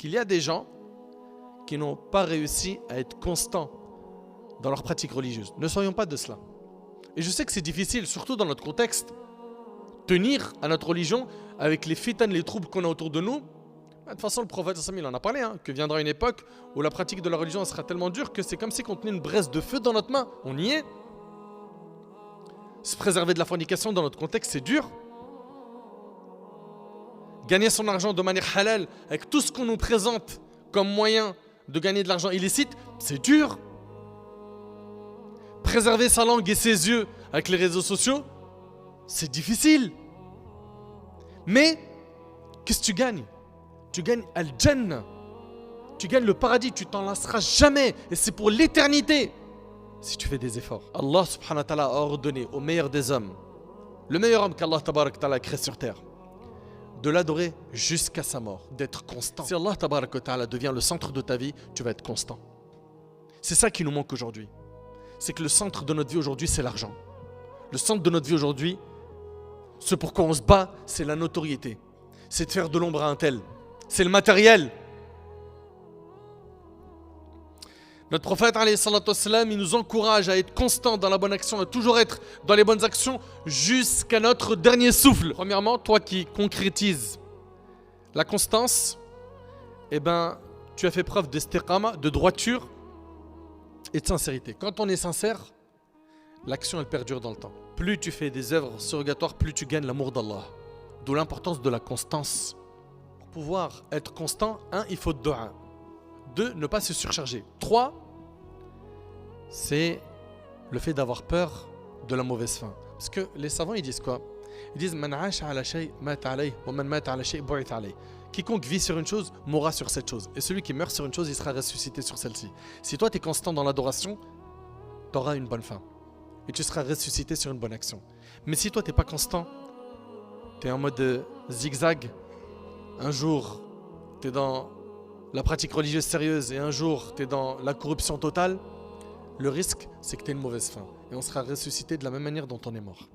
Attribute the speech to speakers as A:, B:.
A: qu'il y a des gens qui n'ont pas réussi à être constants dans leur pratique religieuse. Ne soyons pas de cela. Et je sais que c'est difficile, surtout dans notre contexte, tenir à notre religion avec les fitanes, les troubles qu'on a autour de nous. De toute façon, le prophète il en a parlé, que viendra une époque où la pratique de la religion sera tellement dure que c'est comme si on tenait une braise de feu dans notre main. On y est. Se préserver de la fornication dans notre contexte, c'est dur. Gagner son argent de manière halal, avec tout ce qu'on nous présente comme moyen de gagner de l'argent illicite, c'est dur. Préserver sa langue et ses yeux avec les réseaux sociaux, c'est difficile. Mais, qu'est-ce que tu gagnes? Tu gagnes Al-Jannah. Tu gagnes le paradis, tu t'en lasseras jamais. Et c'est pour l'éternité. Si tu fais des efforts. Allah subhanahu wa ta'ala a ordonné au meilleur des hommes, le meilleur homme qu'Allah tabarak ta'ala a créé sur terre, de l'adorer jusqu'à sa mort, d'être constant. Si Allah tabarak ta'ala devient le centre de ta vie, tu vas être constant. C'est ça qui nous manque aujourd'hui. C'est que le centre de notre vie aujourd'hui, c'est l'argent. Le centre de notre vie aujourd'hui, ce pourquoi on se bat, c'est la notoriété. C'est de faire de l'ombre à un tel. C'est le matériel. Notre prophète, alayhi salatu wassalam, il nous encourage à être constant dans la bonne action, à toujours être dans les bonnes actions jusqu'à notre dernier souffle. Premièrement, toi qui concrétises la constance, tu as fait preuve d'istiqama, de droiture et de sincérité. Quand on est sincère, l'action elle perdure dans le temps. Plus tu fais des œuvres surrogatoires, plus tu gagnes l'amour d'Allah. D'où l'importance de la constance. Pour pouvoir être constant, 1, il faut dua. 2, ne pas se surcharger. 3, c'est le fait d'avoir peur de la mauvaise fin. Parce que les savants, ils disent quoi? Ils disent Man 'asha 'ala shay mata alayh wa man mata 'ala shay bu'itha alayh. Quiconque vit sur une chose mourra sur cette chose. Et celui qui meurt sur une chose, il sera ressuscité sur celle-ci. Si toi, tu es constant dans l'adoration, tu auras une bonne fin. Et tu seras ressuscité sur une bonne action. Mais si toi, tu n'es pas constant, tu es en mode zigzag, un jour, tu es dans la pratique religieuse sérieuse et un jour, tu es dans la corruption totale, le risque, c'est que tu aies une mauvaise fin. Et on sera ressuscité de la même manière dont on est mort.